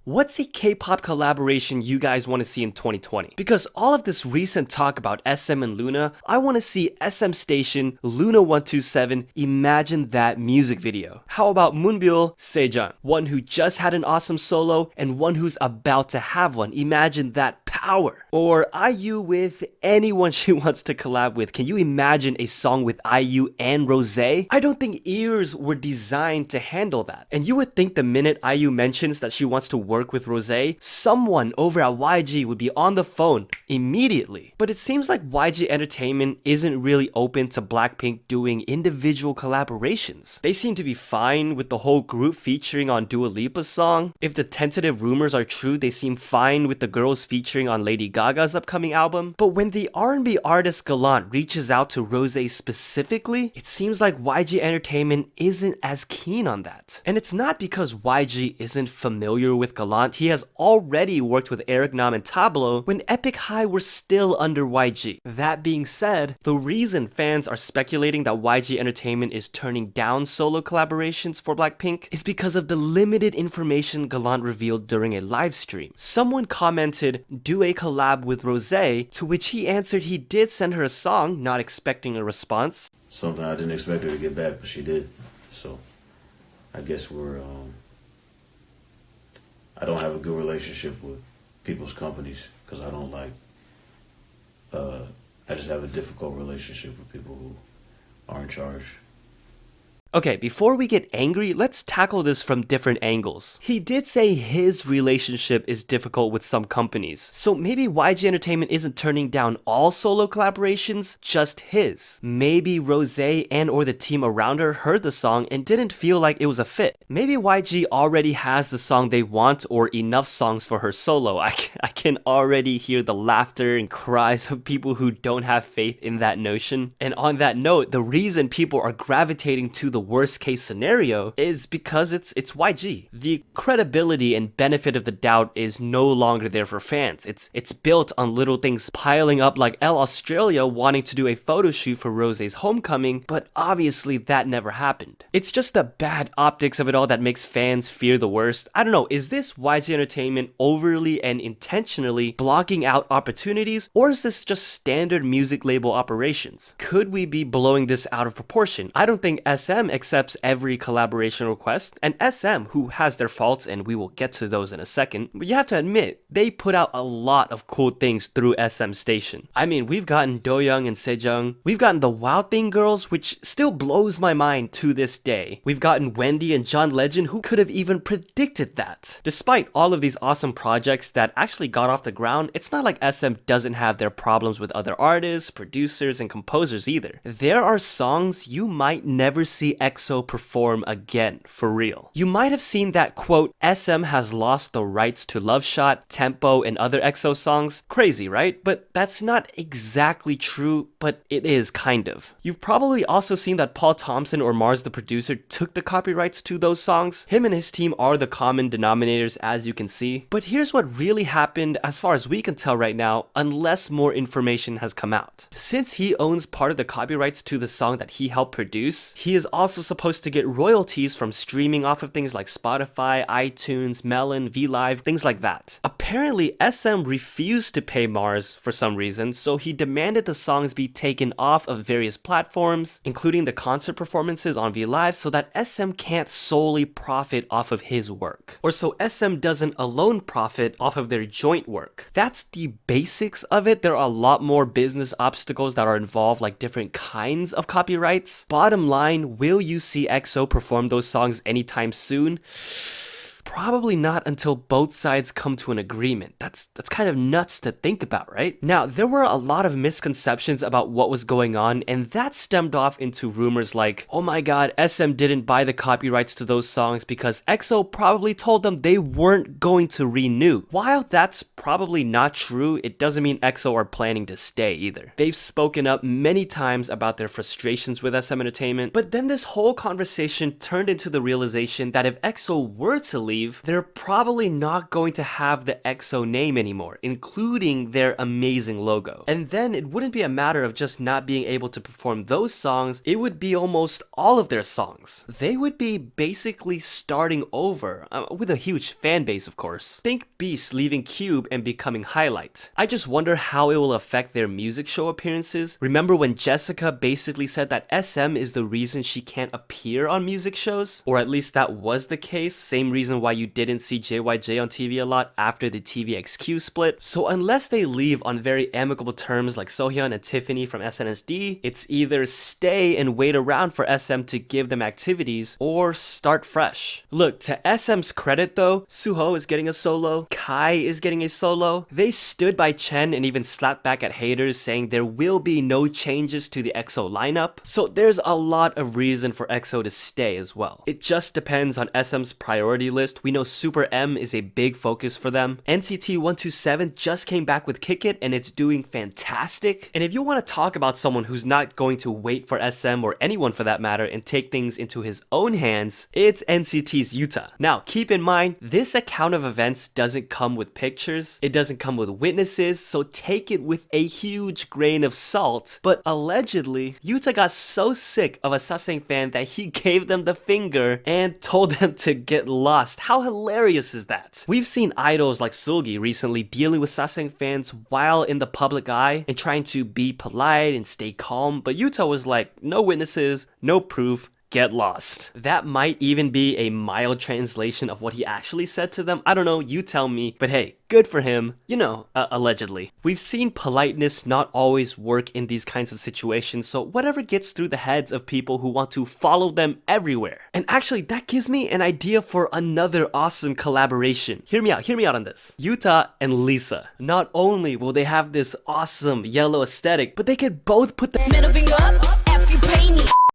What's a K-pop collaboration you guys want to see in 2020? Because all of this recent talk about SM and Luna, I want to see SM Station, Luna 127, imagine that music video. How about Moonbyul, Sejong, one who just had an awesome solo and one who's about to have one. Imagine that power. Or IU with anyone she wants to collab with. Can you imagine a song with IU and Rosé? I don't think ears were designed to handle that. And you would think the minute IU mentions that she wants to work with Rosé, someone over at YG would be on the phone immediately. But it seems like YG Entertainment isn't really open to BLACKPINK doing individual collaborations. They seem to be fine with the whole group featuring on Dua Lipa's song. If the tentative rumors are true, they seem fine with the girls featuring on Lady Gaga's upcoming album. But when the R&B artist Gallant reaches out to Rosé specifically, it seems like YG Entertainment isn't as keen on that. And it's not because YG isn't familiar with Gallant. He has already worked with Eric Nam and Tableau when Epic High were still under YG. That being said, the reason fans are speculating that YG Entertainment is turning down solo collaborations for BLACKPINK is because of the limited information Gallant revealed during a live stream. Someone commented, "Do a collab with Rosé," to which he answered he did send her a song, not expecting a response. Something I didn't expect her to get back, but she did. So I guess I don't have a good relationship with people's companies because I don't like, I just have a difficult relationship with people who are in charge. Okay, before we get angry, let's tackle this from different angles. He did say his relationship is difficult with some companies, so maybe YG Entertainment isn't turning down all solo collaborations, just his. Maybe Rosé and or the team around her heard the song and didn't feel like it was a fit. Maybe YG already has the song they want or enough songs for her solo. I can already hear the laughter and cries of people who don't have faith in that notion. And on that note, the reason people are gravitating to the worst case scenario is because it's YG. The credibility and benefit of the doubt is no longer there for fans. It's built on little things piling up, like Elle Australia wanting to do a photo shoot for Rosé's homecoming, but obviously that never happened. It's just the bad optics of it all that makes fans fear the worst. I don't know, is this YG Entertainment overly and intentionally blocking out opportunities, or is this just standard music label operations? Could we be blowing this out of proportion? I don't think SM accepts every collaboration request, and SM, who has their faults, and we will get to those in a second, but you have to admit, they put out a lot of cool things through SM Station. I mean, we've gotten Doyoung and Sejong, we've gotten the Wild Thing Girls, which still blows my mind to this day. We've gotten Wendy and John Legend, who could have even predicted that? Despite all of these awesome projects that actually got off the ground, it's not like SM doesn't have their problems with other artists, producers, and composers either. There are songs you might never see EXO perform again, for real. You might have seen that quote, SM has lost the rights to Love Shot, Tempo, and other EXO songs. Crazy, right? But that's not exactly true, but it is kind of. You've probably also seen that Paul Thompson or Mars the producer took the copyrights to those songs. Him and his team are the common denominators, as you can see. But here's what really happened as far as we can tell right now, unless more information has come out. Since he owns part of the copyrights to the song that he helped produce, he is also supposed to get royalties from streaming off of things like Spotify, iTunes, Melon, VLive, things like that. Apparently, SM refused to pay Mars for some reason, so he demanded the songs be taken off of various platforms, including the concert performances on VLive, so that SM can't solely profit off of his work. Or so SM doesn't alone profit off of their joint work. That's the basics of it. There are a lot more business obstacles that are involved, like different kinds of copyrights. Bottom line, will you see EXO perform those songs anytime soon? Probably not until both sides come to an agreement. That's kind of nuts to think about, right? Now, there were a lot of misconceptions about what was going on, and that stemmed off into rumors like, oh my god, SM didn't buy the copyrights to those songs because EXO probably told them they weren't going to renew. While that's probably not true, it doesn't mean EXO are planning to stay either. They've spoken up many times about their frustrations with SM Entertainment, but then this whole conversation turned into the realization that if EXO were to leave, leave, they're probably not going to have the EXO name anymore, including their amazing logo. And then it wouldn't be a matter of just not being able to perform those songs, it would be almost all of their songs. They would be basically starting over, with a huge fan base of course. Think Beast leaving Cube and becoming Highlight. I just wonder how it will affect their music show appearances. Remember when Jessica basically said that SM is the reason she can't appear on music shows? Or at least that was the case, same reason why you didn't see JYJ on TV a lot after the TVXQ split. So unless they leave on very amicable terms like Sohyun and Tiffany from SNSD, it's either stay and wait around for SM to give them activities, or start fresh. Look, to SM's credit though, Suho is getting a solo, Kai is getting a solo. They stood by Chen and even slapped back at haters saying there will be no changes to the EXO lineup. So there's a lot of reason for EXO to stay as well. It just depends on SM's priority list. We know Super M is a big focus for them. NCT 127 just came back with Kick It and it's doing fantastic. And if you want to talk about someone who's not going to wait for SM or anyone for that matter and take things into his own hands, it's NCT's Yuta. Now keep in mind, this account of events doesn't come with pictures, it doesn't come with witnesses, so take it with a huge grain of salt. But allegedly, Yuta got so sick of a Sasaeng fan that he gave them the finger and told them to get lost. How hilarious is that? We've seen idols like Sulgi recently dealing with Sasaeng fans while in the public eye and trying to be polite and stay calm, but Yuta was like, no witnesses, no proof, get lost. That might even be a mild translation of what he actually said to them. I don't know, you tell me. But hey, good for him. You know, allegedly. We've seen politeness not always work in these kinds of situations, so whatever gets through the heads of people who want to follow them everywhere. And actually, that gives me an idea for another awesome collaboration. Hear me out on this. Yuta and Lisa. Not only will they have this awesome yellow aesthetic, but they could both put the middle finger up, F you pay me.